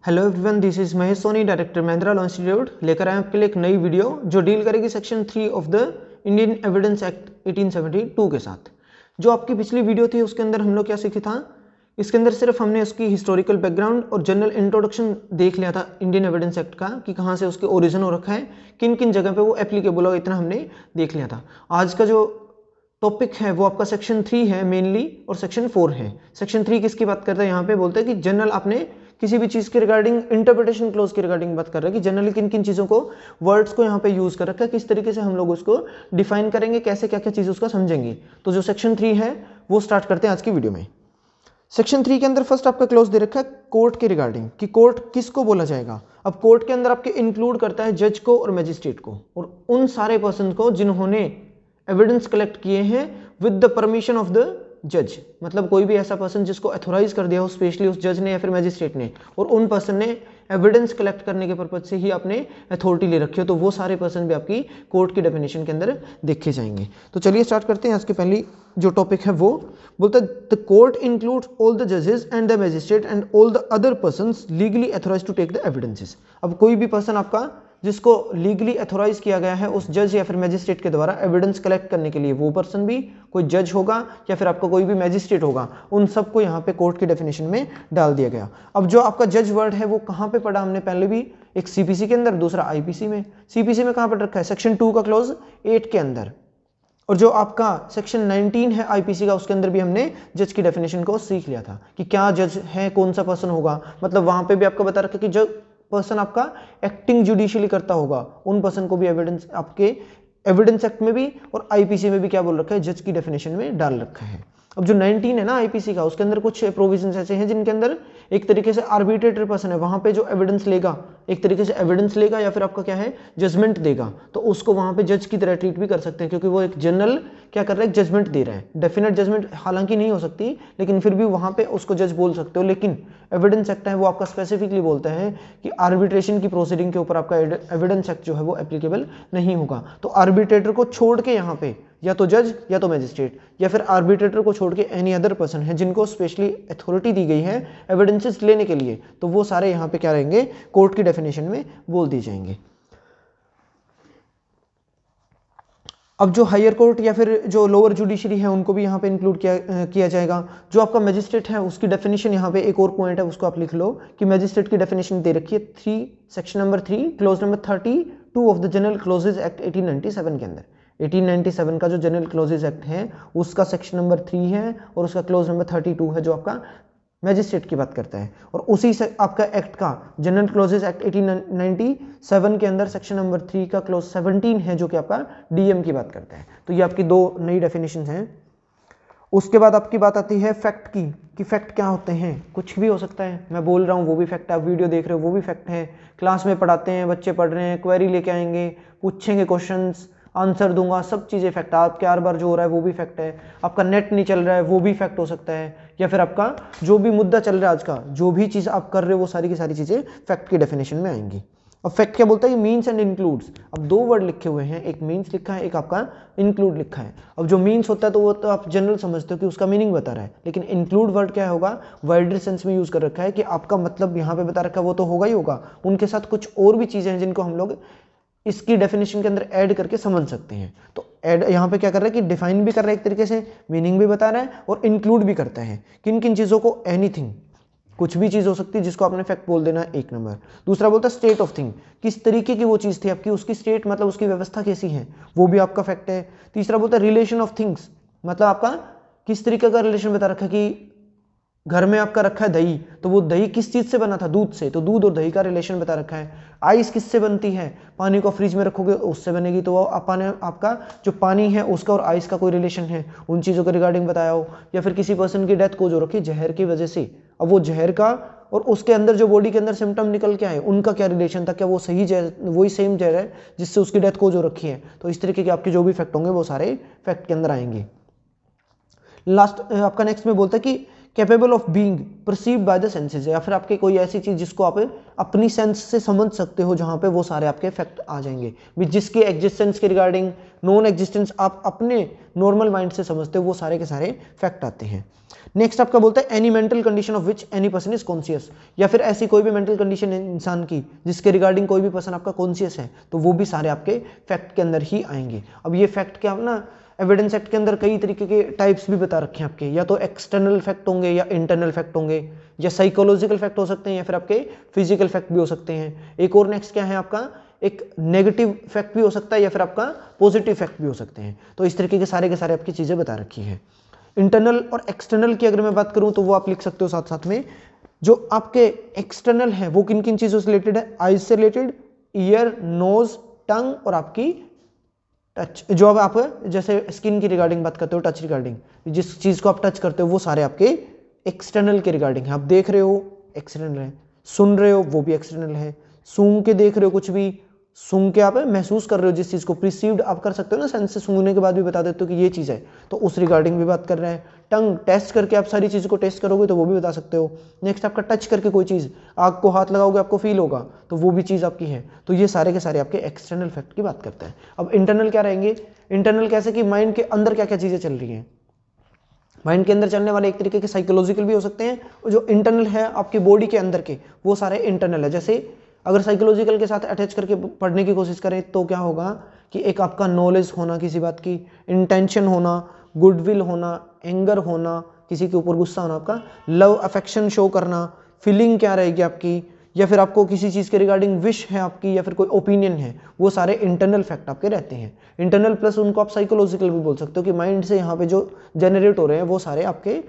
Hello everyone, this is Mahesh Soni, director Mahindra law institute. लेकर आए आपके लिए एक नई वीडियो जो डील करेगी section 3 of the Indian evidence act 1872 के साथ। जो आपकी पिछली वीडियो थी उसके अंदर हम लोग क्या सीखे था, इसके अंदर सिर्फ हमने उसकी हिस्टोरिकल बैकग्राउंड और जनरल इंट्रोडक्शन देख लिया था इंडियन एविडेंस एक्ट का, कि कहाँ से उसके ओरिजिन हो रखा है, किन किन जगह पे वो एप्लीकेबल हो, इतना हमने देख लिया था। आज का जो टॉपिक है वो आपका सेक्शन 3 है मेनली, और सेक्शन 4 है। सेक्शन 3 किसकी बात करता है, यहाँ पे बोलते हैं कि जनरल आपने किसी भी चीज के रिगार्डिंग इंटरप्रिटेशन क्लोज की रिगार्डिंग बात कर रहे हैं कि जनरली किन किन चीजों को, वर्ड्स को यहाँ पे यूज कर रखा है, किस तरीके से हम लोग उसको डिफाइन करेंगे, कैसे क्या क्या चीज उसका समझेंगे। तो जो सेक्शन 3 है वो स्टार्ट करते हैं आज की वीडियो में। सेक्शन 3 के अंदर फर्स्ट आपका क्लोज दे रखा है कोर्ट के रिगार्डिंग, कि कोर्ट किसको बोला जाएगा। अब कोर्ट के अंदर आपके इंक्लूड करता है जज को और मैजिस्ट्रेट को, और उन सारे पर्सन को जिन्होंने एविडेंस कलेक्ट किए हैं with the permission of the जज। मतलब कोई भी ऐसा पर्सन जिसको अथोराइज कर दिया हो स्पेशली उस जज ने या फिर मैजिस्ट्रेट ने, और उन पर्सन ने एविडेंस कलेक्ट करने के पर्पज से ही आपने अथॉरिटी ले रखी हो, तो वो सारे पर्सन भी आपकी कोर्ट की डेफिनेशन के अंदर देखे जाएंगे। तो चलिए स्टार्ट करते हैं। आज की पहली जो टॉपिक है वो बोलता है the court includes all the जजेस and the magistrate and all the other persons legally authorize to take the evidences. अब कोई भी पर्सन आपका जिसको लीगली अथोराइज किया गया है उस जज या फिर मैजिस्ट्रेट के द्वारा एविडेंस कलेक्ट करने के लिए, वो पर्सन भी कोई जज होगा या फिर आपका कोई भी मैजिस्ट्रेट होगा, उन सबको यहाँ पे कोर्ट की डेफिनेशन में डाल दिया गया। अब जो आपका जज वर्ड है वो कहाँ पे पढ़ा हमने पहले भी, एक सीपीसी के अंदर, दूसरा आईपीसी में। सीपीसी में कहाँ पर रखा है, सेक्शन 2 का क्लोज 8 के अंदर। और जो आपका सेक्शन 19 है आईपीसी का, उसके अंदर भी हमने जज की डेफिनेशन को सीख लिया था कि क्या जज है, कौन सा पर्सन होगा। मतलब वहां पे भी आपको बता रखा कि जो पर्सन आपका एक्टिंग जुडिशियली करता होगा उन पर्सन को भी एविडेंस आपके एविडेंस एक्ट में भी और आईपीसी में भी क्या बोल रखा है, जज की डेफिनेशन में डाल रखा है। अब जो 19 है ना आईपीसी का, उसके अंदर कुछ प्रोविजंस ऐसे हैं जिनके अंदर एक तरीके से आर्बिट्रेटर पर्सन है, वहां पे जो एविडेंस लेगा, एक तरीके से एविडेंस लेगा या फिर आपका क्या है जजमेंट देगा, तो उसको वहां पे जज की तरह ट्रीट भी कर सकते हैं, क्योंकि वो एक जनरल क्या कर रहा है, जजमेंट दे रहा है। डेफिनेट जजमेंट हालांकि नहीं हो सकती, लेकिन फिर भी वहां पे उसको जज बोल सकते हो। लेकिन एविडेंस एक्ट है वो आपका स्पेसिफिकली बोलता है कि आर्बिट्रेशन की प्रोसीडिंग के ऊपर आपका एविडेंस एक्ट जो है वो एप्लीकेबल नहीं होगा। तो आर्बिट्रेटर को छोड़ के यहाँ पे या तो जज या तो मैजिस्ट्रेट या फिर आर्बिट्रेटर को छोड़ के एनी अदर पर्सन है जिनको स्पेशली अथॉरिटी दी गई है एविडेंसेस लेने के लिए, तो वो सारे यहाँ पे क्या रहेंगे, कोर्ट की डेफिनेशन में बोल दिए जाएंगे। अब जो हायर कोर्ट या फिर जो लोअर जुडिशरी है उनको भी यहाँ पे इंक्लूड किया जाएगा। जो आपका मैजिस्ट्रेट है उसकी डेफिनेशन यहाँ पे एक और पॉइंट है उसको आप लिख लो कि मैजिस्ट्रेट की डेफिनेशन दे रखी है 3 section number 3 clause number 32 of the general clauses act 1897 के अंदर। 1897 का जो जनरल क्लोजेज एक्ट है उसका सेक्शन नंबर 3 है और उसका क्लोज नंबर 32 है जो आपका मैजिस्ट्रेट की बात करता है। और उसी से आपका एक्ट का जनरल क्लोजेज एक्ट 1897 के अंदर सेक्शन नंबर 3 का क्लोज 17 है जो कि आपका डीएम की बात करता है। तो ये आपकी दो नई डेफिनेशन हैं। उसके बाद आपकी बात आती है फैक्ट की, कि फैक्ट क्या होते हैं। कुछ भी हो सकता है, मैं बोल रहा हूँ वो भी फैक्ट है, आप वीडियो देख रहे हो वो भी फैक्ट है, क्लास में पढ़ाते हैं, बच्चे पढ़ रहे हैं, क्वेरी लेके आएंगे, पूछेंगे क्वेश्चंस, आंसर दूंगा, सब चीज़ें फैक्ट है। आपके हर बार जो हो रहा है वो भी फैक्ट है, आपका नेट नहीं चल रहा है वो भी फैक्ट हो सकता है, या फिर आपका जो भी मुद्दा चल रहा है आज का, जो भी चीज़ आप कर रहे हो वो सारी की सारी चीज़ें फैक्ट की डेफिनेशन में आएंगी। अब फैक्ट क्या बोलता है, मीन्स एंड इंक्लूड्स। अब दो वर्ड लिखे हुए हैं, एक मीन्स लिखा है, एक आपका इंक्लूड लिखा है। अब जो मीन्स होता है तो वो तो आप जनरल समझते हो कि उसका मीनिंग बता रहा है, लेकिन इंक्लूड वर्ड क्या होगा, वाइडर सेंस में यूज कर रखा है कि आपका मतलब यहाँ पे बता रखा है वो तो होगा ही होगा, उनके साथ कुछ और भी चीज़ें हैं जिनको हम लोग इसकी डेफिनेशन के अंदर ऐड करके समझ सकते हैं। तो ऐड यहाँ पे क्या कर रहा है कि डिफाइन भी कर रहा है एक तरीके से, मीनिंग भी बता रहा है और इंक्लूड भी करता है। किन किन चीज़ों को, एनीथिंग, कुछ भी चीज़ हो सकती है जिसको आपने फैक्ट बोल देना है, एक नंबर। दूसरा बोलता है स्टेट ऑफ थिंग, किस तरीके की वो चीज़ थी आपकी, उसकी स्टेट मतलब उसकी व्यवस्था कैसी है, वो भी आपका फैक्ट है। तीसरा बोलता है रिलेशन ऑफ थिंग्स, मतलब आपका किस तरीके का रिलेशन बता रखा है कि घर में आपका रखा है दही, तो वो दही किस चीज से बना था, दूध से, तो दूध और दही का रिलेशन बता रखा है। आइस किससे बनती है, पानी को फ्रिज में रखोगे उससे बनेगी, तो वो आपका जो पानी है उसका और आइस का कोई रिलेशन है, उन चीज़ों के रिगार्डिंग बताया हो। या फिर किसी पर्सन की डेथ को जो रखी जहर की वजह से, अब वो जहर का और उसके अंदर जो बॉडी के अंदर सिम्टम निकल के आए उनका क्या रिलेशन था, क्या वो सही जहर, वही सेम जहर है जिससे उसकी डेथ को जो रखी है। तो इस तरीके के आपके जो भी फैक्ट होंगे वो सारे फैक्ट के अंदर आएंगे। लास्ट आपका नेक्स्ट में बोलता है कि capable of being perceived by the senses, या फिर आपके कोई ऐसी चीज जिसको आप अपनी सेंस से समझ सकते हो, जहां पे वो सारे आपके फैक्ट आ जाएंगे, जिसके एग्जिस्टेंस के रिगार्डिंग नॉन एग्जिस्टेंस आप अपने नॉर्मल माइंड से समझते हो, वो सारे के सारे फैक्ट आते हैं। नेक्स्ट आपका बोलता है any mental condition of which any person is conscious, या फिर ऐसी कोई भी मेंटल कंडीशन है इंसान की जिसके रिगार्डिंग कोई भी पर्सन आपका कॉन्शियस है, तो वो भी सारे आपके फैक्ट के अंदर ही आएंगे। अब ये फैक्ट क्या ना, एविडेंस एक्ट के अंदर कई तरीके के टाइप्स भी बता रखे हैं आपके, या तो एक्सटर्नल फैक्ट होंगे या इंटरनल फैक्ट होंगे, या साइकोलॉजिकल फैक्ट हो सकते हैं, या फिर आपके फिजिकल फैक्ट भी हो सकते हैं। एक और नेक्स्ट क्या है आपका, एक नेगेटिव फैक्ट भी हो सकता है, या फिर आपका पॉजिटिव फैक्ट भी हो सकते हैं। तो इस तरीके के सारे आपकी चीजें बता रखी है। इंटरनल और एक्सटर्नल की अगर मैं बात करूं तो वो आप लिख सकते हो साथ साथ में। जो आपके एक्सटर्नल है वो किन किन चीजों से रिलेटेड है, आईज से रिलेटेड, ईयर, नोज, टंग और आपकी टच। जो अब आप जैसे स्किन की रिगार्डिंग बात करते हो, टच रिगार्डिंग, जिस चीज को आप टच करते हो वो सारे आपके एक्सटर्नल के रिगार्डिंग है। आप देख रहे हो एक्सटर्नल है, सुन रहे हो वो भी एक्सटर्नल है, सूंघ के देख रहे हो कुछ भी, सूंघ के आप महसूस कर रहे हो जिस चीज को, प्रिसीव्ड आप कर सकते हो ना, सेंस से सूंघने के बाद भी बता देते हो कि ये चीज है, तो उस रिगार्डिंग भी बात कर रहे हैं। टंग, टेस्ट करके आप सारी चीजों को टेस्ट करोगे तो वो भी बता सकते हो। नेक्स्ट आपका टच करके कोई चीज, आग को हाथ लगाओगे आपको फील होगा, तो वो भी चीज आपकी है। तो ये सारे के सारे आपके एक्सटर्नल फैक्ट की बात करते हैं। अब इंटरनल क्या रहेंगे, इंटरनल कैसे कि माइंड के अंदर क्या क्या चीजें चल रही हैं। माइंड के अंदर चलने वाले एक तरीके के साइकोलॉजिकल भी हो सकते हैं, और जो इंटरनल है आपकी बॉडी के अंदर के, वो सारे इंटरनल है। जैसे अगर साइकोलॉजिकल के साथ अटैच करके पढ़ने की कोशिश करें तो क्या होगा कि एक आपका नॉलेज होना किसी बात की, इंटेंशन होना, गुडविल होना, एंगर होना, किसी के ऊपर गुस्सा होना, आपका लव अफेक्शन शो करना, फीलिंग क्या रहेगी आपकी, या फिर आपको किसी चीज़ के रिगार्डिंग विश है आपकी, या फिर कोई ओपिनियन है, वो सारे इंटरनल फैक्ट आपके रहते हैं। इंटरनल प्लस उनको आप साइकोलॉजिकल भी बोल सकते हो कि माइंड से यहाँ पे जो जनरेट हो रहे हैं वो सारे आपके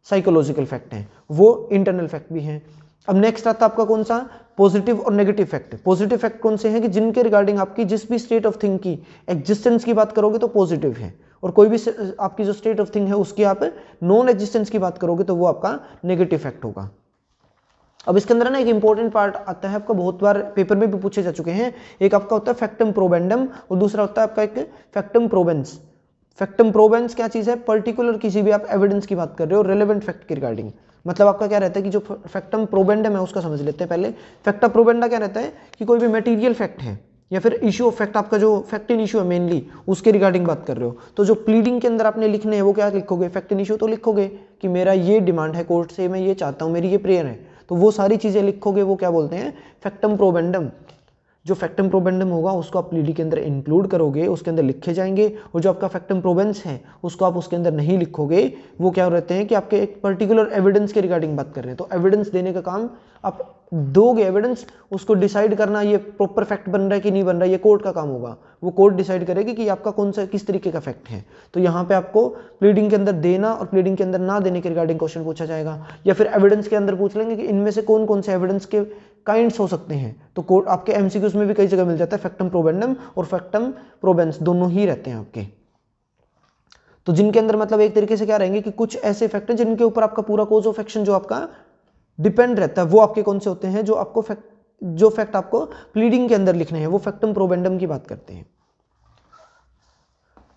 साइकोलॉजिकल फैक्ट हैं, वो इंटरनल फैक्ट भी हैं। अब नेक्स्ट आता है आपका कौन सा, पॉजिटिव और नेगेटिव फैक्ट। पॉजिटिव फैक्ट कौन से हैं कि जिनके रिगार्डिंग आपकी जिस भी स्टेट ऑफ थिंग की एग्जिस्टेंस की बात करोगे तो पॉजिटिव है, और कोई भी आपकी जो स्टेट ऑफ थिंग है उसकी आप नॉन एग्जिस्टेंस की बात करोगे तो वो आपका नेगेटिव फैक्ट होगा। अब इसके अंदर ना एक इंपॉर्टेंट पार्ट आता है आपका, बहुत बार पेपर में भी पूछे जा चुके हैं। एक आपका होता है फैक्टम प्रोबेंडम और दूसरा होता है आपका एक फैक्टम प्रोबेंस। फैक्टम प्रोबेंस क्या चीज है, पर्टिकुलर किसी भी आप एविडेंस की बात कर रहे हो रेलेवेंट फैक्ट के रिगार्डिंग। मतलब आपका क्या रहता है कि जो फैक्टम प्रोबेंडम है उसका समझ लेते हैं पहले। फैक्टा प्रोबेंडा क्या रहता है कि कोई भी मटेरियल फैक्ट है या फिर इशू ऑफ फैक्ट, आपका जो फैक्ट इन इशू है मेनली उसके रिगार्डिंग बात कर रहे हो, तो जो प्लीडिंग के अंदर आपने लिखने हैं वो क्या लिखोगे, फैक्ट इन इशू तो लिखोगे कि मेरा ये डिमांड है कोर्ट से, मैं ये चाहता हूँ, मेरी ये प्रेयर है, तो वो सारी चीजें लिखोगे, वो क्या बोलते हैं फैक्टम प्रोबेंडम। जो फैक्टम प्रोबेंडम होगा उसको आप प्लीडी के अंदर इंक्लूड करोगे, उसके अंदर लिखे जाएंगे, और जो आपका फैक्टम प्रोबेंस है उसको आप उसके अंदर नहीं लिखोगे। वो क्या रहते हैं कि आपके एक पर्टिकुलर एविडेंस के रिगार्डिंग बात कर रहे हैं, तो एविडेंस देने का काम आप दोगे, एविडेंस उसको डिसाइड करना ये प्रॉपर फैक्ट बन रहा है कि नहीं बन रहा है ये कोर्ट का काम होगा। वो कोर्ट डिसाइड करेगी कि आपका कौन सा किस तरीके का फैक्ट है। तो यहाँ पे आपको प्लीडिंग के अंदर देना और प्लीडिंग के अंदर ना देने के रिगार्डिंग क्वेश्चन पूछा जाएगा, या फिर एविडेंस के अंदर पूछ लेंगे कि इनमें से कौन कौन से एविडेंस के काइंड्स हो सकते हैं। तो कोर्ट आपके एमसीक्यूज में भी कई जगह मिल जाता है फैक्टम प्रोबेंडम और फैक्टम प्रोबेंस, दोनों ही रहते हैं आपके। तो जिनके अंदर मतलब एक तरीके से क्या रहेंगे कि कुछ ऐसे फैक्ट हैं जिनके ऊपर आपका पूरा कोज ऑफ एक्शन जो आपका डिपेंड रहता है, वो आपके कौन से होते हैं, जो आपको जो फैक्ट आपको प्लीडिंग के अंदर लिखने हैं वो फैक्टम प्रोबेंडम की बात करते हैं।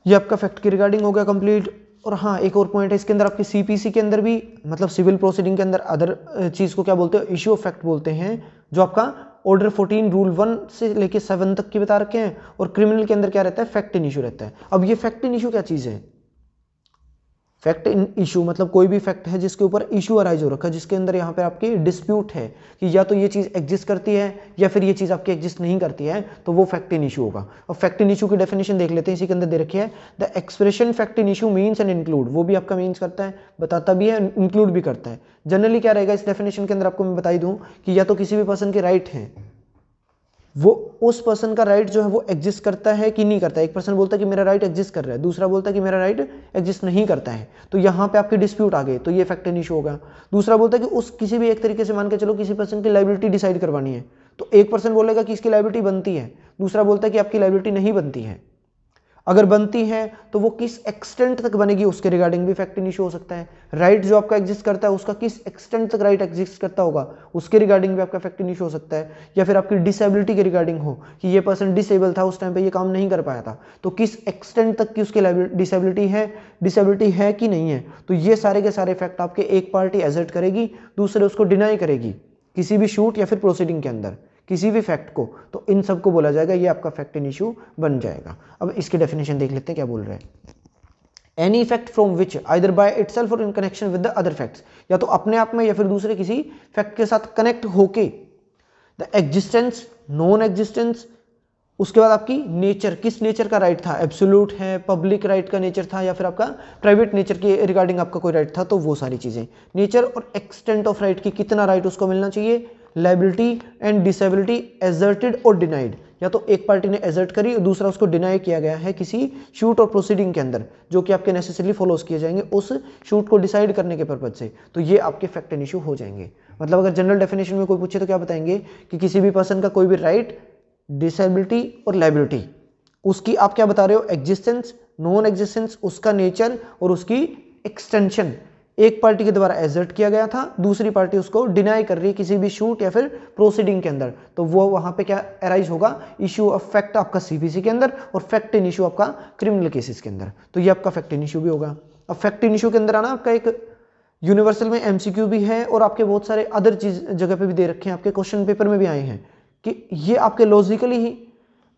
ये आपका फैक्ट की रिगार्डिंग हो गया कंप्लीट। और हाँ, एक और पॉइंट है इसके अंदर आपके सीपीसी के अंदर भी, मतलब सिविल प्रोसीडिंग के अंदर अदर चीज को क्या बोलते हैं, इश्यू ऑफ फैक्ट बोलते हैं, जो आपका ऑर्डर 14 रूल 1 से लेके 7 तक की बता रखे हैं। और क्रिमिनल के अंदर क्या रहता है, फैक्ट इन इशू रहता है। अब ये फैक्ट इन इशू क्या चीज है, फैक्ट इन इशू मतलब कोई भी फैक्ट है जिसके ऊपर इशू अराइज हो रखा है, जिसके अंदर यहाँ पे आपकी डिस्प्यूट है कि या तो ये चीज एग्जिस्ट करती है या फिर ये चीज आपकी एग्जिस्ट नहीं करती है, तो वो फैक्ट इन इशू होगा। और फैक्ट इन इशू की डेफिनेशन देख लेते हैं, इसी के अंदर दे रखी है, the expression fact in issue means and include. वो भी आपका मीन्स करता है, बताता भी है, इंक्लूड भी करता है। जनरली क्या रहेगा इस डेफिनेशन के अंदर आपको मैं बताई दूं कि या तो किसी भी पर्सन के राइट है, वो उस पर्सन का राइट जो है वो एग्जिस्ट करता है कि नहीं करता है। एक पर्सन बोलता है कि मेरा राइट एग्जिस्ट कर रहा है, दूसरा बोलता है कि मेरा राइट एग्जिस्ट नहीं करता है, तो यहाँ पे आपके डिस्प्यूट आ गए, तो ये फैक्ट इन इशू होगा। दूसरा बोलता है कि उस किसी भी एक तरीके से मान के चलो किसी पर्सन की लायबिलिटी डिसाइड करवानी है, तो एक पर्सन बोलेगा कि इसकी लायबिलिटी बनती है, दूसरा बोलता है कि आपकी लायबिलिटी नहीं बनती है। अगर बनती है तो वो किस एक्सटेंट तक बनेगी उसके रिगार्डिंग भी फैक्ट इन इशू हो सकता है। राइट जो आपका एग्जिस्ट करता है उसका किस एक्सटेंट तक राइट एग्जिस्ट करता होगा उसके रिगार्डिंग भी आपका फैक्ट इन इशू हो सकता है। या फिर आपकी डिसेबिलिटी के रिगार्डिंग हो कि ये पर्सन डिसेबल था, उस टाइम पे ये काम नहीं कर पाया था, तो किस एक्सटेंट तक की उसकी डिसेबिलिटी है कि नहीं है। तो ये सारे के सारे फैक्ट आपके एक पार्टी एजर्ट करेगी, दूसरे उसको डिनाई करेगी किसी भी शूट या फिर प्रोसीडिंग के अंदर किसी भी फैक्ट को, तो इन सबको बोला जाएगा ये आपका फैक्ट इन इशू बन जाएगा। अब इसकी डेफिनेशन देख लेते हैं क्या बोल रहे हैं। Any fact from which either by itself और in connection with the other facts, या तो अपने आप में या फिर दूसरे किसी फैक्ट के साथ कनेक्ट होके, द एग्जिस्टेंस, नॉन एग्जिस्टेंस, उसके बाद आपकी नेचर, किस नेचर का राइट था, एब्सोल्यूट है, पब्लिक राइट का नेचर था, या फिर आपका प्राइवेट नेचर के रिगार्डिंग आपका कोई राइट था, तो वो सारी चीजें, नेचर और एक्सटेंट ऑफ राइट की कितना राइट उसको मिलना चाहिए, लायबिलिटी एंड डिसेबिलिटी एजर्टेड और डिनाइड, या तो एक पार्टी ने एजर्ट करी और दूसरा उसको डिनाई किया गया है किसी शूट और प्रोसीडिंग के अंदर, जो कि आपके नेसेसरली फॉलोज किए जाएंगे उस शूट को डिसाइड करने के पर्पज से, तो ये आपके फैक्ट एंड इशू हो जाएंगे। मतलब अगर जनरल डेफिनेशन में कोई पूछे तो क्या बताएंगे कि किसी भी पर्सन का कोई भी राइट, डिसेबिलिटी और लायबिलिटी, उसकी आप क्या बता रहे हो, एग्जिस्टेंस, नॉन एग्जिस्टेंस, उसका नेचर और उसकी एक्सटेंशन एक पार्टी के द्वारा एजर्ट किया गया था, दूसरी पार्टी उसको डिनाई कर रही है किसी भी शूट या फिर प्रोसीडिंग के अंदर, तो वो वहां पे क्या अराइज होगा, इशू ऑफ फैक्ट आपका सीपीसी के अंदर और फैक्ट इन इशू आपका क्रिमिनल केसेस के अंदर, तो ये आपका फैक्ट इन इशू भी होगा। अब फैक्ट इन इशू के अंदर आना आपका एक यूनिवर्सल में एमसीक्यू भी है और आपके बहुत सारे अदर चीज जगह पे भी दे रखे हैं, आपके क्वेश्चन पेपर में भी आए हैं कि ये आपके लॉजिकली ही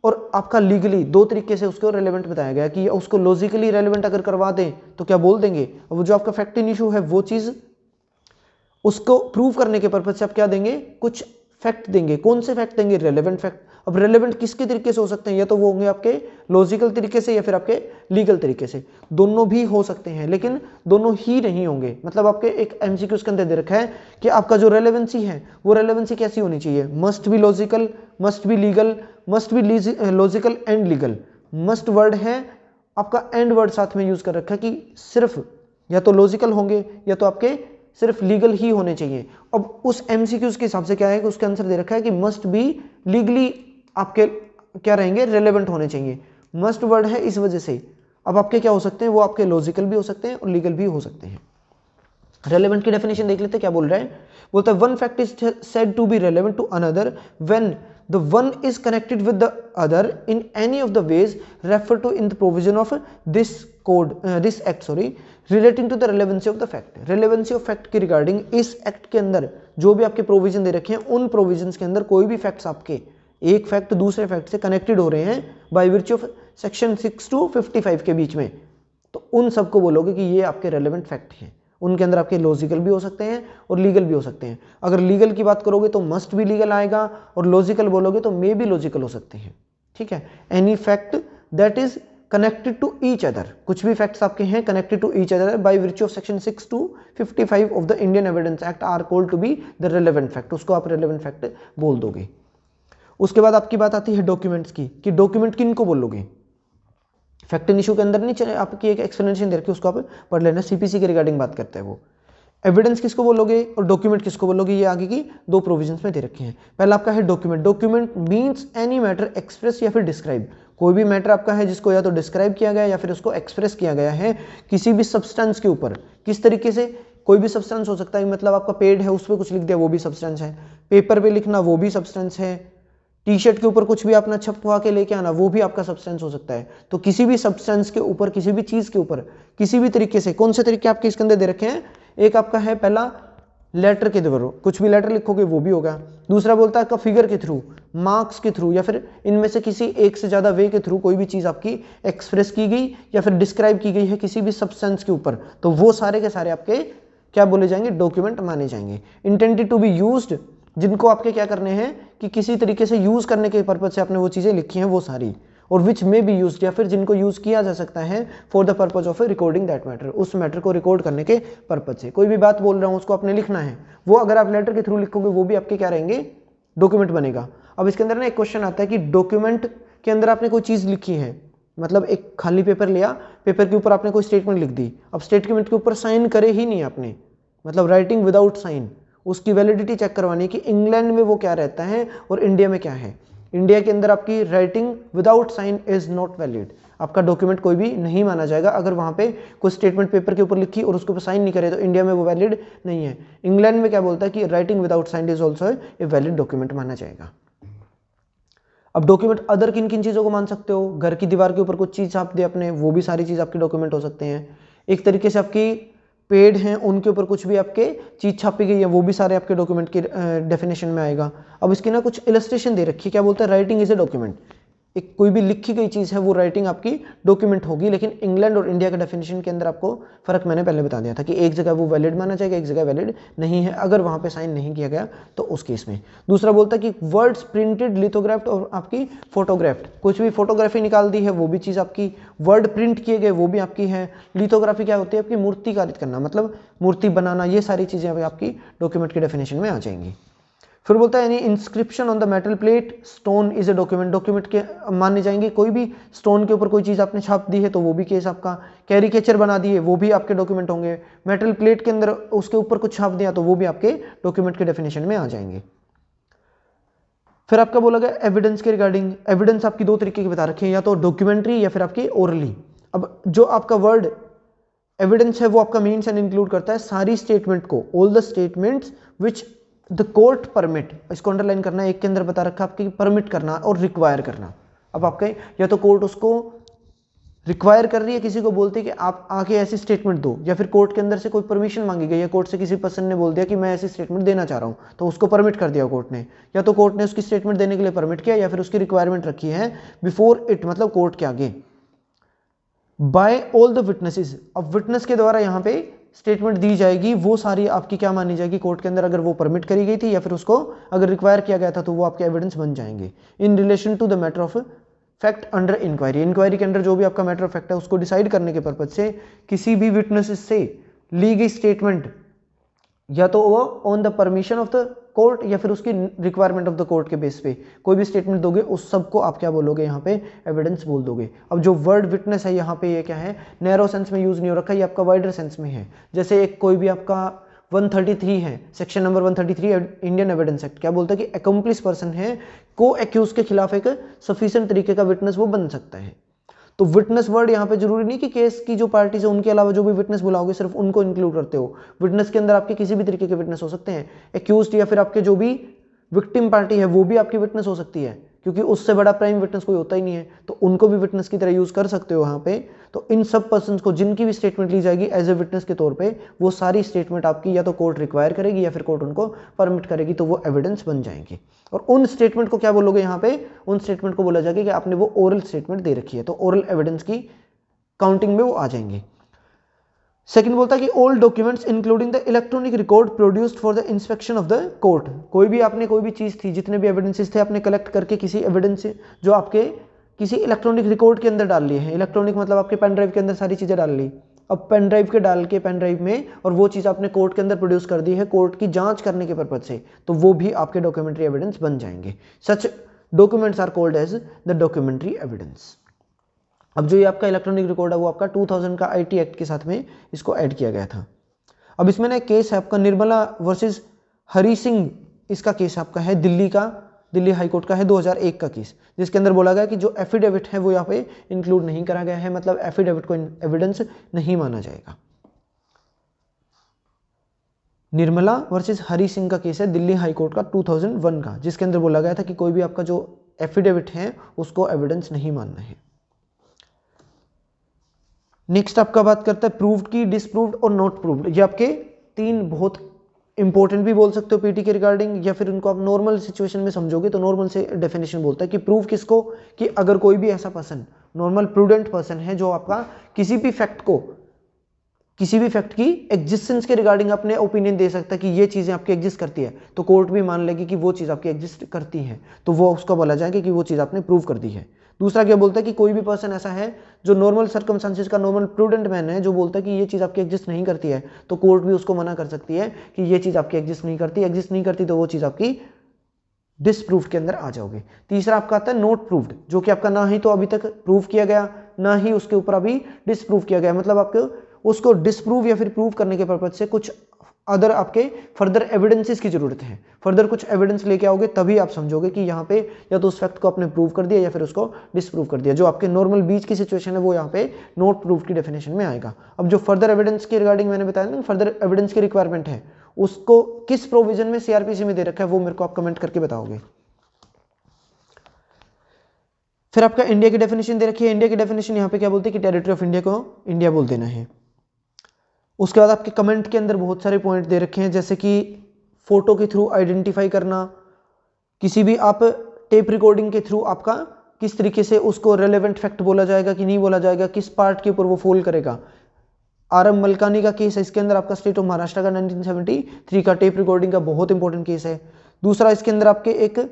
और आपका लीगली दो तरीके से उसको रेलेवेंट बताया गया कि उसको लॉजिकली रेलेवेंट अगर करवा दें तो क्या बोल देंगे, वो जो आपका फैक्ट इन इशू है वो चीज उसको प्रूव करने के पर्पज से आप क्या देंगे, कुछ फैक्ट देंगे। कौन से फैक्ट देंगे, रेलेवेंट फैक्ट। अब रेलेवेंट किसके तरीके से हो सकते हैं, या तो वो होंगे आपके लॉजिकल तरीके से या फिर आपके लीगल तरीके से, दोनों भी हो सकते हैं लेकिन दोनों ही नहीं होंगे। मतलब आपके एक एमसीक्यू के अंदर दे रखा है कि आपका जो रेलेवेंसी है वो रेलेवेंसी कैसी होनी चाहिए, must be logical, must be legal, must be logical and legal. Must word है आपका एंड वर्ड साथ में यूज कर रखा है कि सिर्फ या तो लॉजिकल होंगे या तो आपके सिर्फ लीगल ही होने चाहिए। अब उस एमसीक्यूज के हिसाब से क्या है कि उसका आंसर दे रखा है कि मस्ट बी लीगली आपके क्या रहेंगे, रेलेवेंट होने चाहिए। मस्ट वर्ड है इस वजह से। अब आपके क्या हो सकते हैं, वो आपके लॉजिकल भी हो सकते हैं और लीगल भी हो सकते हैं। रेलेवेंट की डेफिनेशन देख लेते हैं क्या बोल रहा है। बोलता है one fact is said to be relevant to another when the one is connected with the other in any of the ways referred to in the provision of this code this act relating to the relevancy of the fact। relevancy of fact के regarding इस act के अंदर जो भी आपके provision दे रखे हैं उन प्रोविजंस के अंदर कोई भी फैक्ट्स आपके एक फैक्ट दूसरे फैक्ट से कनेक्टेड हो रहे हैं bye virtue of section 6 to 55 के बीच में, तो उन सबको बोलोगे कि ये आपके रेलेवेंट फैक्ट हैं। उनके अंदर आपके लॉजिकल भी हो सकते हैं और लीगल भी हो सकते हैं। अगर लीगल की बात करोगे तो मस्ट भी लीगल आएगा और लॉजिकल बोलोगे तो मे भी लॉजिकल हो सकते हैं। ठीक है, any fact that is connected to each other, कुछ भी फैक्ट्स आपके हैं connected to each other by virtue of section 6 to 55 of the Indian evidence act are called to be the relevant fact. उसको आप रेलेवेंट फैक्ट बोल दोगे। उसके बाद आपकी बात आती है डॉक्यूमेंट्स की कि डॉक्यूमेंट किन को बोलोगे। फैक्ट इन इशू के अंदर नहीं चले, आपकी एक एक्सप्लेनेशन दे रखी है उसको आप पढ़ लेना, सीपीसी के रिगार्डिंग बात करता है वो। एविडेंस किसको बोलोगे और डॉक्यूमेंट किसको बोलोगे, ये आगे की दो प्रोविजंस में दे रखे हैं। पहला आपका है document. Document means any matter express या फिर डिस्क्राइब, कोई भी मैटर आपका है जिसको या तो डिस्क्राइब किया गया या फिर उसको एक्सप्रेस किया गया है किसी भी सब्सटेंस के ऊपर। किस तरीके से, कोई भी सब्सटेंस हो सकता है, मतलब आपका पेड़ है उस पर कुछ लिख दिया वो भी सब्सटेंस है, पेपर पे लिखना वो भी सब्सटेंस है, टी शर्ट के ऊपर कुछ भी अपना छपवा के लेके आना वो भी आपका सब्सटेंस हो सकता है। तो किसी भी सब्सटेंस के ऊपर, किसी भी चीज के ऊपर, किसी भी तरीके से, कौन से तरीके आपके इसके अंदर दे रखे हैं, एक आपका है पहला लेटर के द्वारा, कुछ भी लेटर लिखोगे वो भी होगा। दूसरा बोलता है आपका फिगर के थ्रू, मार्क्स के थ्रू, या फिर इनमें से किसी एक से ज्यादा वे के थ्रू कोई भी चीज आपकी एक्सप्रेस की गई या फिर डिस्क्राइब की गई है किसी भी सब्सटेंस के ऊपर, तो वो सारे के सारे आपके क्या बोले जाएंगे, डॉक्यूमेंट माने जाएंगे। इंटेंडेड टू बी यूज्ड, जिनको आपके क्या करने हैं कि किसी तरीके से यूज करने के पर्पज से आपने वो चीजें लिखी हैं वो सारी, और विच में बी यूज्ड, या फिर जिनको यूज किया जा सकता है for the purpose of recording that matter, उस मैटर को रिकॉर्ड करने के पर्पज से। कोई भी बात बोल रहा हूं उसको आपने लिखना है, वो अगर आप लेटर के थ्रू लिखोगे वो भी आपके क्या रहेंगे, डॉक्यूमेंट बनेगा। अब इसके अंदर ना एक क्वेश्चन आता है कि डॉक्यूमेंट के अंदर आपने कोई चीज लिखी है, मतलब एक खाली पेपर लिया, पेपर के ऊपर आपने कोई स्टेटमेंट लिख दी, अब स्टेटमेंट के ऊपर साइन करे ही नहीं आपने, मतलब राइटिंग विदाउट साइन, उसकी वैलिडिटी चेक करवानी कि इंग्लैंड में वो क्या रहता है और इंडिया में क्या है। इंडिया के अंदर आपकी writing without sign is not valid, आपका डॉक्यूमेंट कोई भी नहीं माना जाएगा अगर वहां पे कोई स्टेटमेंट पेपर के ऊपर लिखी और उसके ऊपर साइन नहीं करे तो इंडिया में वो वैलिड नहीं है। इंग्लैंड में क्या बोलता है कि writing without sign is also a valid document माना जाएगा। अब डॉक्यूमेंट अदर किन किन चीज़ों को मान सकते हो, घर की दीवार के ऊपर कुछ चीज़ छाप दी आपने, वो भी सारी चीज़ आपके डॉक्यूमेंट हो सकते हैं। एक तरीके से आपकी पेड़ हैं उनके ऊपर कुछ भी आपके चीज़ छापी गई है, वो भी सारे आपके डॉक्यूमेंट की डेफिनेशन में आएगा। अब इसकी ना कुछ इलस्ट्रेशन दे रखी है, क्या बोलते हैं, राइटिंग इज ए डॉक्यूमेंट, एक कोई भी लिखी गई चीज़ है वो राइटिंग आपकी डॉक्यूमेंट होगी। लेकिन इंग्लैंड और इंडिया के डेफिनेशन के अंदर आपको फर्क मैंने पहले बता दिया था कि एक जगह वो वैलिड माना जाएगा, एक जगह वैलिड नहीं है अगर वहाँ पे साइन नहीं किया गया तो उस केस में। दूसरा बोलता है कि वर्ड्स प्रिंटेड, लिथोग्राफ्ड और आपकी फोटोग्राफ्ड, कुछ भी फोटोग्राफी निकाल दी है वो भी चीज़ आपकी, वर्ड प्रिंट किए गए वो भी आपकी है। लिथोग्राफी क्या होती है, आपकी मूर्ति कारित करना, मतलब मूर्ति बनाना, ये सारी चीज़ें आपकी डॉक्यूमेंट के डेफिनेशन में आ जाएंगी। फिर बोलता है यानी inscription on the metal plate stone is a document, document के माने जाएंगे। कोई भी स्टोन के ऊपर कोई चीज़ आपने छाप दी है तो वो भी केस आपका। कैरिकेचर बना दिए वो भी आपके डॉक्यूमेंट होंगे। मेटल प्लेट के अंदर उसके ऊपर कुछ छाप दिया तो वो भी आपके डॉक्यूमेंट के डेफिनेशन में आ जाएंगे। फिर आपका बोला गया एविडेंस के रिगार्डिंग, एविडेंस आपकी दो तरीके की बता रखी है, या तो डॉक्यूमेंट्री या फिर आपकी ओरली। अब जो आपका वर्ड एविडेंस है वो आपका मीन्स एंड इंक्लूड करता है सारी स्टेटमेंट को, all the statements which the court permit, इसको अंडरलाइन करना है, एक के अंदर बता रखा है आपकी परमिट करना और रिक्वायर करना। अब आपके या तो कोर्ट उसको रिक्वायर कर रही है, किसी को बोलती है कि आप आके ऐसी स्टेटमेंट दो, या फिर कोर्ट के अंदर से कोई परमिशन मांगी गई है, कोर्ट से किसी पर्सन ने बोल दिया कि मैं ऐसी स्टेटमेंट देना चाह रहा हूं तो उसको परमिट कर दिया कोर्ट ने, या तो कोर्ट ने उसकी स्टेटमेंट देने के लिए परमिट किया या फिर उसकी रिक्वायरमेंट रखी है बिफोर इट, मतलब कोर्ट के आगे। बाय ऑल द विटनेसेस, अब विटनेस के द्वारा यहाँ पे स्टेटमेंट दी जाएगी, वो सारी आपकी क्या मानी जाएगी कोर्ट के अंदर, अगर वो परमिट करी गई थी या फिर उसको अगर रिक्वायर किया गया था तो वो आपके एविडेंस बन जाएंगे। In relation to the matter of fact under inquiry, inquiry के अंदर जो भी आपका मैटर ऑफ फैक्ट है उसको डिसाइड करने के पर्पज से किसी भी विटनेस से ली गई स्टेटमेंट या तो वो on the permission of the court या फिर उसकी रिक्वायरमेंट ऑफ द कोर्ट के बेस पे कोई भी स्टेटमेंट दोगे उस सबको आप क्या बोलोगे, यहाँ पे एविडेंस बोल दोगे। अब जो वर्ड विटनेस है यहाँ पे ये क्या है, नैरो सेंस में यूज नहीं हो रखा, ये आपका वाइडर सेंस में है। जैसे एक कोई भी आपका 133 है, section number 133 Indian evidence act क्या बोलता है कि अकम्प्लिस पर्सन है, को एक्यूज के खिलाफ एक सफिशिएंट तरीके का विटनेस वो बन सकता है। तो विटनेस वर्ड यहाँ पे जरूरी नहीं कि केस की जो पार्टीज है उनके अलावा जो भी विटनेस बुलाओगे सिर्फ उनको इंक्लूड करते हो। विटनेस के अंदर आपके किसी भी तरीके के विटनेस हो सकते हैं, एक्यूज्ड या फिर आपके जो भी विक्टिम पार्टी है वो भी आपकी विटनेस हो सकती है, क्योंकि उससे बड़ा प्राइम विटनेस कोई होता ही नहीं है, तो उनको भी विटनेस की तरह यूज कर सकते हो यहाँ पे। तो इन सब पर्सन्स को जिनकी भी स्टेटमेंट ली जाएगी एज ए विटनेस के तौर पे, वो सारी स्टेटमेंट आपकी या तो कोर्ट रिक्वायर करेगी या फिर कोर्ट उनको परमिट करेगी, तो वो एविडेंस बन जाएंगे। और उन स्टेटमेंट को क्या बोलोगे यहाँ पे, उन स्टेटमेंट को बोला जाएगा कि आपने वो ओरल स्टेटमेंट दे रखी है, तो ओरल एविडेंस की काउंटिंग में वो आ जाएंगे। सेकंड बोलता है कि all documents including the electronic record produced for the inspection of the court, कोई भी आपने कोई भी चीज थी, जितने भी एविडेंसेस थे आपने कलेक्ट करके किसी एविडेंस जो आपके किसी इलेक्ट्रॉनिक रिकॉर्ड के अंदर डाल लिए हैं। इलेक्ट्रॉनिक मतलब आपके पेन ड्राइव के अंदर सारी चीजें डाल ली, अब पेन ड्राइव के डाल के पेन ड्राइव में और वो चीज आपने कोर्ट के अंदर प्रोड्यूस कर दी है कोर्ट की जांच करने के पर्पज से, तो वो भी आपके डॉक्यूमेंट्री एविडेंस बन जाएंगे। Such documents are called as the documentary evidence. अब जो ये आपका इलेक्ट्रॉनिक रिकॉर्ड है वो आपका 2000 का आईटी एक्ट के साथ में इसको ऐड किया गया था। अब इसमें ना एक केस है आपका निर्मला वर्सेस हरी सिंह, इसका केस आपका है दिल्ली का, दिल्ली हाई कोर्ट का है 2001 का केस, जिसके अंदर बोला गया कि जो एफिडेविट है वो यहाँ पे इंक्लूड नहीं करा गया है, मतलब एफिडेविट को एविडेंस नहीं माना जाएगा। निर्मला वर्सेस हरी सिंह का केस है दिल्ली हाई कोर्ट का 2001 का, जिसके अंदर बोला गया था कि कोई भी आपका जो एफिडेविट है उसको एविडेंस नहीं मानना है। नेक्स्ट आपका बात करता है प्रूव्ड की, डिसप्रूव्ड और नॉट प्रूव्ड। ये आपके तीन बहुत इंपॉर्टेंट भी बोल सकते हो पीटी के रिगार्डिंग, या फिर उनको आप नॉर्मल सिचुएशन में समझोगे तो नॉर्मल से डेफिनेशन बोलता है कि प्रूव किसको, कि अगर कोई भी ऐसा पर्सन नॉर्मल प्रूडेंट पर्सन है जो आपका किसी भी फैक्ट को, किसी भी फैक्ट की एग्जिस्टेंस के रिगार्डिंग अपने ओपिनियन दे सकता है कि ये चीजें आपकी एग्जिस्ट करती है, तो कोर्ट भी मान लेगी कि वो चीज आपकी एग्जिस्ट करती है, तो वो उसको बोला जाएगा कि वो चीज आपने प्रूव कर दी है। दूसरा क्या बोलता है कि कोई भी पर्सन ऐसा है जो नॉर्मल सर्कमस्टांसेस का नॉर्मल प्रूडेंट मैन है, जो बोलता है कि ये चीज आपकी एग्जिस्ट नहीं करती है, तो कोर्ट भी उसको मना कर सकती है कि ये चीज आपकी एग्जिस्ट नहीं करती, एग्जिस्ट नहीं करती तो वो चीज आपकी डिसप्रूव्ड के अंदर आ जाओगे। तीसरा आपका आता है नॉट प्रूव्ड, जो कि आपका ना ही तो अभी तक प्रूव किया गया ना ही उसके ऊपर अभी डिसप्रूव किया गया, मतलब आपको उसको डिसप्रूव या फिर प्रूव करने के पर्पज से कुछ अदर आपके फर्दर एविडेंसेस की जरूरत है, फर्दर कुछ एविडेंस लेके आओगे तभी आप समझोगे कि यहाँ पे या तो उस फैक्ट को आपने प्रूव कर दिया या फिर उसको डिसप्रूव कर दिया। जो आपके नॉर्मल बीच की सिचुएशन है वो यहाँ पे नॉट प्रूव की डेफिनेशन में आएगा। अब जो फर्दर एविडेंस के रिगार्डिंग मैंने बताया ना, फर्दर एविडेंस की रिक्वायरमेंट है, उसको किस प्रोविजन में सीआरपीसी में दे रखा है वो मेरे को आप कमेंट करके बताओगे। फिर आपका इंडिया की डेफिनेशन दे रखी है। इंडिया की डेफिनेशन यहाँ पे क्या बोलती है कि टेरिटरी ऑफ इंडिया को इंडिया बोल देना है। उसके बाद आपके कमेंट के अंदर बहुत सारे पॉइंट दे रखे हैं, जैसे कि फोटो के थ्रू आइडेंटिफाई करना, किसी भी आप टेप रिकॉर्डिंग के थ्रू आपका किस तरीके से उसको रेलेवेंट फैक्ट बोला जाएगा कि नहीं बोला जाएगा, किस पार्ट के ऊपर वो फॉल करेगा। आरएम मलकानी का केस है, इसके अंदर आपका स्टेट ऑफ महाराष्ट्र का 1973 का टेप रिकॉर्डिंग का बहुत इंपॉर्टेंट केस है। दूसरा इसके अंदर आपके एक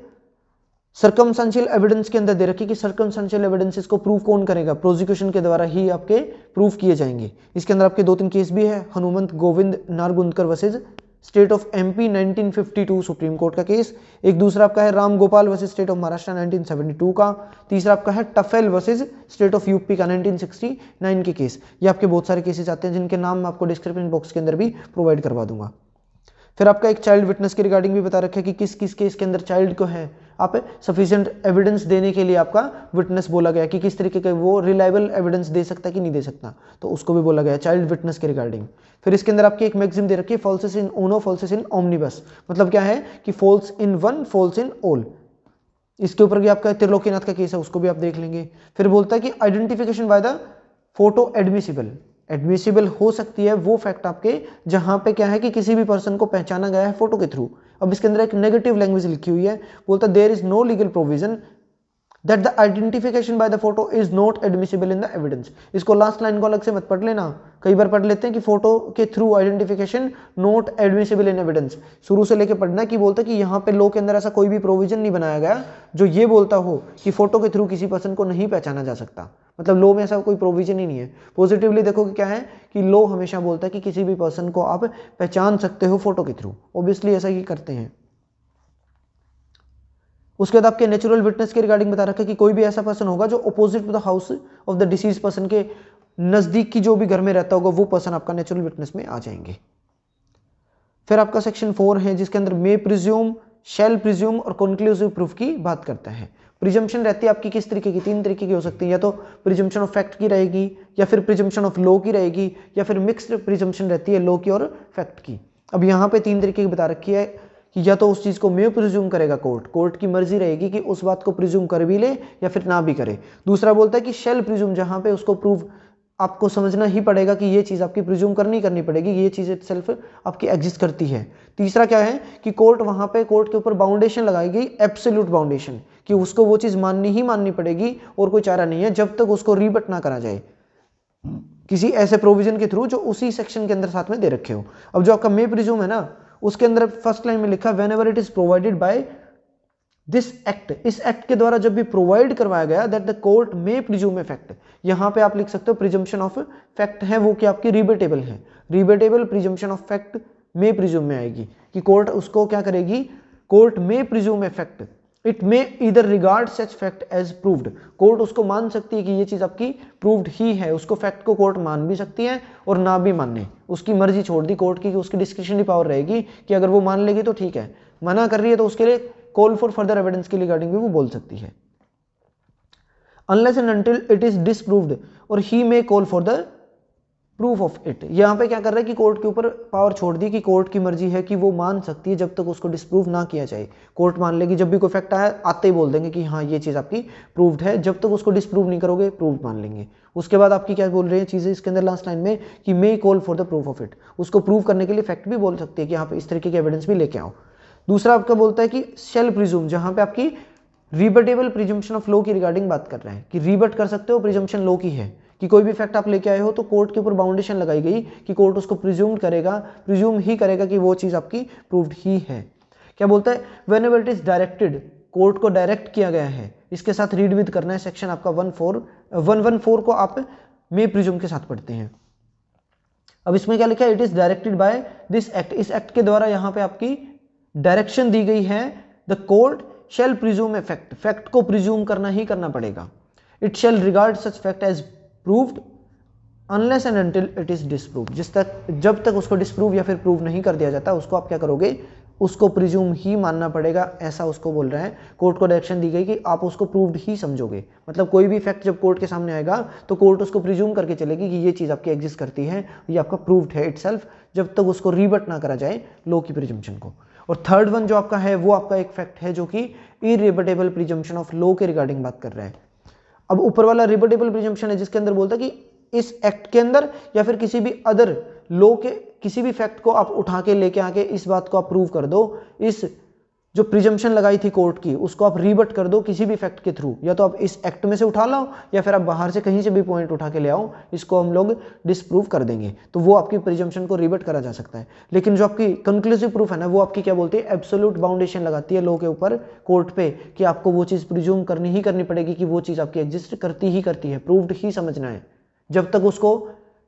सर्कमस्टेंशियल एविडेंस के अंदर दे रखी कि सर्कमस्टेंशियल एविडेंसेस को प्रूव कौन करेगा, प्रोसिक्यूशन के द्वारा ही आपके प्रूव किए जाएंगे। इसके अंदर आपके 2-3 केस भी है, Hanumant Govind Nargundkar versus state of MP 1952 supreme court का केस। एक दूसरा आपका है Ram Gopal versus state of Maharashtra 1972 का। तीसरा आपका है Tufail versus state of UP का 1969 के केस। ये आपके बहुत सारे केसेस आते हैं जिनके नाम मैं आपको डिस्क्रिप्शन बॉक्स के अंदर भी प्रोवाइड करवा दूंगा। फिर आपका एक चाइल्ड विटनेस के रिगार्डिंग भी बता रखा है कि किस किस केस के अंदर चाइल्ड को है आप सफिशिएंट एविडेंस देने के लिए आपका विटनेस बोला गया कि किस तरीके का वो रिलायबल एविडेंस दे सकता है कि नहीं दे सकता, तो उसको भी बोला गया चाइल्ड विटनेस के रिगार्डिंग। फिर इसके अंदर आपकी एक मैक्सिम दे रखी है फॉल्सेस इन उनो फॉल्सेस इन ओमनिबस, मतलब क्या है कि falls in one falls in all. इसके ऊपर भी आपका त्रिलोकीनाथ का केस है, उसको भी आप देख लेंगे। फिर बोलता है कि identification by the photo admissible, admissible हो सकती है वो फैक्ट आपके जहां पे क्या है कि किसी भी पर्सन को पहचाना गया है फोटो के थ्रू। अब इसके अंदर एक नेगेटिव लैंग्वेज लिखी हुई है, बोलता there is no legal provision that the identification by the photo is not admissible in the evidence. इसको लास्ट लाइन को अलग से मत पढ़ लेना, कई बार पढ़ लेते हैं कि फोटो के through identification not admissible in evidence. शुरू से लेके पढ़ना कि बोलता है कि यहाँ पे लॉ के अंदर ऐसा कोई भी प्रोविजन नहीं बनाया गया जो ये बोलता हो कि फोटो के थ्रू किसी पर्सन को नहीं पहचाना जा सकता, मतलब लॉ में ऐसा कोई प्रोविजन ही नहीं है। पॉजिटिवली देखो कि क्या है कि लॉ हमेशा बोलता है कि किसी भी पर्सन को आप पहचान सकते हो फोटो के थ्रू, ऑब्वियसली ऐसा ही करते हैं। उसके बाद आपके नेचुरल विटनेस के रिगार्डिंग बता रखा है कि कोई भी ऐसा पर्सन होगा जो opposite to the house of the deceased person के नजदीक की जो भी घर में रहता होगा वो पर्सन आपका नेचुरल विटनेस में आ जाएंगे। फिर आपका सेक्शन 4 है जिसके अंदर मे प्रिज्यूम, शैल प्रिज्यूम और कंक्लूसिव प्रूफ की बात करता है। प्रिजम्पशन रहती है आपकी किस तरीके की, 3 तरीके की हो सकती है, या तो प्रिजम्पशन ऑफ फैक्ट की रहेगी, या फिर प्रिजम्पशन ऑफ लॉ की रहेगी, या फिर मिक्स्ड प्रिजम्पशन रहती है लॉ की और फैक्ट की। अब यहाँ पे 3 तरीके की बता रखी है कि या तो उस चीज को मे प्रिज्यूम करेगा कोर्ट, कोर्ट की मर्जी रहेगी कि उस बात को प्रिज्यूम कर भी ले या फिर ना भी करे। दूसरा बोलता है कि शैल प्रिज्यूम, जहां पे उसको प्रूव आपको समझना ही पड़ेगा कि ये चीज आपकी प्रिज्यूम करनी पड़ेगी, ये चीज इटसेल्फ आपकी एग्जिस्ट करती है। तीसरा क्या है कि कोर्ट वहां पे कोर्ट के ऊपर बाउंडेशन लगाएगी, एब्सोल्यूट बाउंडेशन, कि उसको वो चीज माननी पड़ेगी और कोई चारा नहीं है जब तक उसको रीबट ना करा जाए किसी ऐसे प्रोविजन के थ्रू जो उसी सेक्शन के अंदर साथ में दे रखे हो। अब जो आपका मे प्रिज्यूम है ना, उसके अंदर फर्स्ट लाइन में लिखा whenever it is provided by this act, इस एक्ट के द्वारा जब भी प्रोवाइड करवाया गया that the court may presume a fact, यहां पे आप लिख सकते हो प्रिजम्पशन ऑफ फैक्ट है वो कि आपकी रिबेटेबल है, rebuttable presumption of fact may presume में आएगी कि कोर्ट उसको क्या करेगी, court may presume a fact, it may either regard such fact as proved, court उसको मान सकती है कि ये चीज आपकी प्रूव्ड ही है, उसको फैक्ट को कोर्ट मान भी सकती है और ना भी मानने, उसकी मर्जी छोड़ दी कोर्ट की कि उसकी डिस्क्रिशनरी पावर रहेगी कि अगर वो मान लेगी तो ठीक है, मना कर रही है तो उसके लिए कॉल फॉर फर्दर एविडेंस के रिगार्डिंग भी वो बोल सकती है। Unless and until it is disproved और he may call for the proof of it, यहां पे क्या कर रहा है कि कोर्ट के ऊपर पावर छोड़ दी कि कोर्ट की मर्जी है कि वो मान सकती है जब तक उसको डिसप्रूव ना किया जाए। कोर्ट मान लेगी, जब भी कोई फैक्ट आया आते ही बोल देंगे कि हाँ ये चीज आपकी प्रूव्ड है, जब तक उसको डिसप्रूव नहीं करोगे प्रूव्ड मान लेंगे। उसके बाद आपकी क्या बोल रहे हैं चीजें इसके अंदर लास्ट लाइन में कि मे call for the proof of it, उसको प्रूव करने के लिए फैक्ट भी बोल सकती है कि यहाँ पे इस तरीके के एविडेंस भी लेके आओ। दूसरा आपका बोलता है कि शेल प्रिज्यूम, जहां पे आपकी रिबटेबल प्रिजम्पशन ऑफ लॉ की रिगार्डिंग बात कर रहे हैं कि रिबट कर सकते हो, प्रिजम्पशन लॉ की है कि कोई भी फैक्ट आप लेके आए हो तो कोर्ट के ऊपर बाउंडेशन लगाई गई कि कोर्ट उसको प्रिज्यूम ही करेगा कि वो चीज आपकी प्रूव्ड ही है। क्या बोलता है whenever it is directed, court को डायरेक्ट किया गया है, इसके साथ रीड विद करना है सेक्शन आपका 114 को आप मे प्रिज्यूम के साथ पढ़ते हैं। अब इसमें क्या लिखा है, it is directed by this act, इस एक्ट के द्वारा यहां पे आपकी डायरेक्शन दी गई है the court shall presume a fact, fact को प्रिज्यूम करना ही करना पड़ेगा। It shall regard such fact as proved unless and until it is disprove, जब तक उसको डिसप्रूव या फिर प्रूव नहीं कर दिया जाता उसको आप क्या करोगे, उसको प्रिज्यूम ही मानना पड़ेगा, ऐसा उसको बोल रहे हैं। कोर्ट को डायरेक्शन दी गई कि आप उसको प्रूव्ड ही समझोगे, मतलब कोई भी फैक्ट जब कोर्ट के सामने आएगा तो कोर्ट उसको प्रिज्यूम करके चलेगी कि ये चीज़ आपकी एग्जिस्ट करती है, ये आपका प्रूव्ड है इटसेल्फ, जब तक उसको रीबट ना करा जाए लॉ की प्रिजम्पशन को। और थर्ड वन जो आपका है वो आपका एक फैक्ट है जो कि इरिबटेबल प्रिजम्पशन ऑफ लॉ के रिगार्डिंग बात कर रहा है। अब ऊपर वाला रिबटेबल प्रिजम्पशन है जिसके अंदर बोलता है कि इस एक्ट के अंदर या फिर किसी भी अदर लॉ के किसी भी फैक्ट को आप उठा के लेके आके इस बात को आप प्रूव कर दो, इस जो प्रिजम्पशन लगाई थी कोर्ट की उसको आप रीबट कर दो किसी भी फैक्ट के थ्रू, या तो आप इस एक्ट में से उठा लाओ या फिर आप बाहर से कहीं से भी पॉइंट उठा के ले आओ, इसको हम लोग डिसप्रूव कर देंगे, तो वो आपकी प्रिजम्पशन को रीबट करा जा सकता है। लेकिन जो आपकी कंक्लूसिव प्रूफ है ना वो आपकी क्या बोलती है, एब्सोल्यूट बाउंडेशन लगाती है लॉ के ऊपर कोर्ट पे कि आपको वो चीज़ प्रिज्यूम करनी ही करनी पड़ेगी कि वो चीज़ आपकी एग्जिस्ट करती ही करती है, प्रूव्ड ही समझना है, जब तक उसको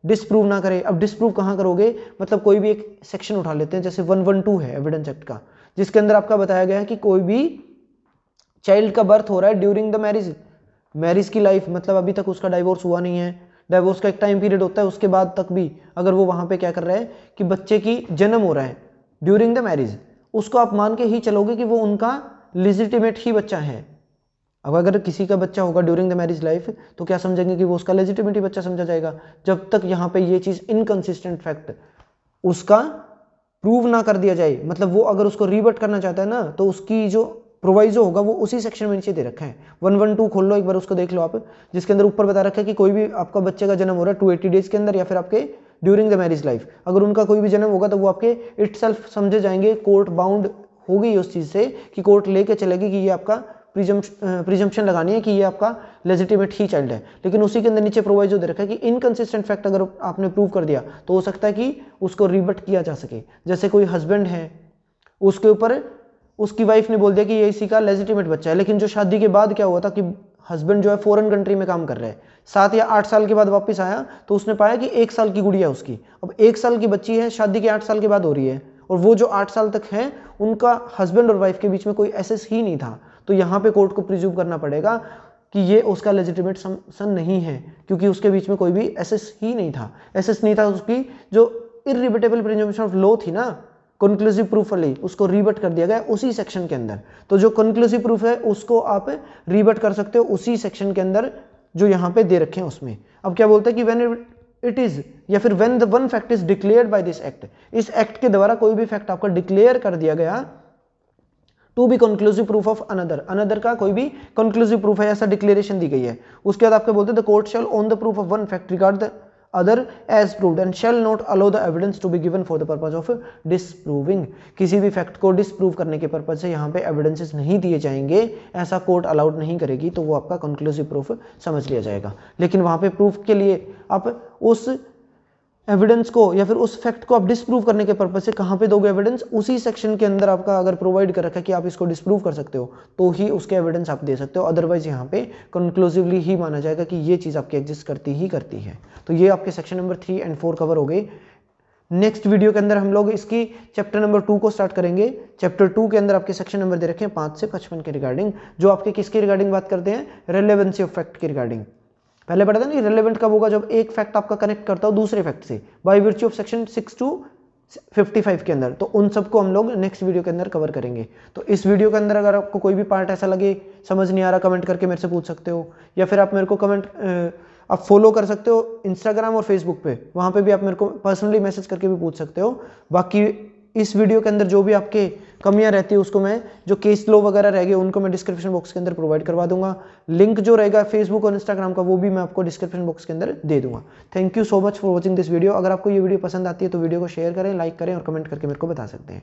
डिसप्रूव ना करे। अब डिसप्रूव कहाँ करोगे, मतलब कोई भी एक सेक्शन उठा लेते हैं, जैसे 112 है एविडेंस एक्ट का, जिसके अंदर आपका बताया गया है कि कोई भी चाइल्ड का बर्थ हो रहा है ड्यूरिंग द मैरिज की लाइफ, मतलब अभी तक उसका डाइवोर्स हुआ नहीं है, डाइवोर्स का एक टाइम पीरियड होता है, उसके बाद तक भी अगर वो वहां पे क्या कर रहा है कि बच्चे की जन्म हो रहा है ड्यूरिंग द मैरिज, उसको आप मान के ही चलोगे कि वो उनका लेजिटिमेट ही बच्चा है। अब अगर किसी का बच्चा होगा ड्यूरिंग द मैरिज लाइफ तो क्या समझेंगे कि वो उसका लेजिटिमेट बच्चा समझा जाएगा, जब तक यहाँ पे ये चीज़ इनकंसिस्टेंट फैक्ट उसका प्रूव ना कर दिया जाए। मतलब वो अगर उसको रीबट करना चाहता है ना तो उसकी जो प्रोवाइजो होगा वो उसी सेक्शन में नीचे दे रखा है। 112 खोल लो एक बार, उसको देख लो आप, जिसके अंदर ऊपर बता रखा है कि कोई भी आपका बच्चे का जन्म हो रहा है 280 डेज के अंदर या फिर आपके ड्यूरिंग द मैरिज लाइफ, अगर उनका कोई भी जन्म होगा तो वो आपके इटसेल्फ समझे जाएंगे, कोर्ट बाउंड होगी उस चीज़ से कि कोर्ट लेके चलेगी कि ये आपका प्रिजम्पशन लगानी है कि ये आपका लेजिटिमेट ही चाइल्ड है। लेकिन उसी के अंदर नीचे प्रोवाइजो दे रखा है कि इनकंसिस्टेंट फैक्ट अगर आपने प्रूव कर दिया तो हो सकता है कि उसको रिबट किया जा सके। जैसे कोई हस्बैंड है, उसके ऊपर उसकी वाइफ ने बोल दिया कि ये इसी का लेजिटिमेट बच्चा है, लेकिन जो शादी के बाद क्या हुआ था कि हस्बैंड जो है फॉरेन कंट्री में काम कर रहा है, 7 या 8 साल के बाद वापस आया तो उसने पाया कि 1 साल की गुड़िया उसकी, अब 1 साल की बच्ची है, शादी के 8 साल के बाद हो रही है, और वो जो 8 साल तक है उनका हस्बैंड और वाइफ के बीच में कोई एसेस ही नहीं था, तो यहाँ पे कोर्ट को प्रिज्यूम करना पड़ेगा कि ये उसका लेजिटिमेट सन नहीं है, क्योंकि उसके बीच में कोई भी एसेस ही नहीं था। एसेस नहीं था, उसकी जो इरिबटेबल प्रिजम्पशन ऑफ लॉ थी ना, कंक्लूसिव प्रूफ वाली, उसको रीबट कर दिया गया उसी सेक्शन के अंदर। तो जो कंक्लूसिव प्रूफ है उसको आप रीबट कर सकते हो उसी सेक्शन के अंदर जो यहाँ पे दे रखे हैं उसमें। अब क्या बोलते हैं कि व्हेन इट इज या फिर when the one fact is declared by this act, इस एक्ट के द्वारा कोई भी फैक्ट आपका डिक्लेयर कर दिया गया to be conclusive proof of another का कोई भी कंक्लूसिव प्रूफ है, ऐसा डिक्लेरेशन दी गई है। उसके बाद आपको बोलते हैं the court shall on the proof of one fact regard the other as proved and shall not allow the evidence to be given for the purpose of disproving. किसी भी फैक्ट को डिसप्रूव करने के पर्पज से यहाँ पे evidences नहीं दिए जाएंगे, ऐसा कोर्ट अलाउड नहीं करेगी, तो वो आपका कंक्लूसिव प्रूफ समझ लिया जाएगा। लेकिन वहाँ पे प्रूफ के लिए आप उस एविडेंस को या फिर उस फैक्ट को आप डिसप्रूव करने के पर्पज से कहाँ पे दोगे एविडेंस, उसी सेक्शन के अंदर आपका अगर प्रोवाइड कर रखा है कि आप इसको डिसप्रूव कर सकते हो तो ही उसके एविडेंस आप दे सकते हो, अदरवाइज यहाँ पे कंक्लूसिवली ही माना जाएगा कि ये चीज़ आपकी एग्जिस्ट करती ही करती है। तो ये आपके सेक्शन नंबर 3 और 4 कवर हो गए। नेक्स्ट वीडियो के अंदर हम लोग इसकी चैप्टर नंबर 2 को स्टार्ट करेंगे। चैप्टर 2 के अंदर आपके सेक्शन नंबर दे रखे हैं 5 से 55 के रिगार्डिंग, जो आपके किसके रिगार्डिंग बात करते हैं, रेलेवेंसी ऑफ फैक्ट के रिगार्डिंग। पहले पढ़ा था ना, रिलेवेंट कब होगा, जब एक फैक्ट आपका कनेक्ट करता हो दूसरे फैक्ट से by virtue of section 6 to 55 के अंदर। तो उन सबको हम लोग नेक्स्ट वीडियो के अंदर कवर करेंगे। तो इस वीडियो के अंदर अगर आपको कोई भी पार्ट ऐसा लगे समझ नहीं आ रहा, कमेंट करके मेरे से पूछ सकते हो, या फिर आप मेरे को आप फॉलो कर सकते हो इंस्टाग्राम और फेसबुक पे, वहाँ पे भी आप मेरे को पर्सनली मैसेज करके भी पूछ सकते हो। बाकी इस वीडियो के अंदर जो भी आपके कमियां रहती है उसको मैं, जो केस लो वगैरह रहेंगे उनको मैं डिस्क्रिप्शन बॉक्स के अंदर प्रोवाइड करवा दूंगा। लिंक जो रहेगा फेसबुक और इंस्टाग्राम का वो भी मैं आपको डिस्क्रिप्शन बॉक्स के अंदर दे दूंगा। Thank you so much for watching this video. अगर आपको ये वीडियो पसंद आती है तो वीडियो को शेयर करें, लाइक करें और कमेंट करके मेरे को बता सकते हैं।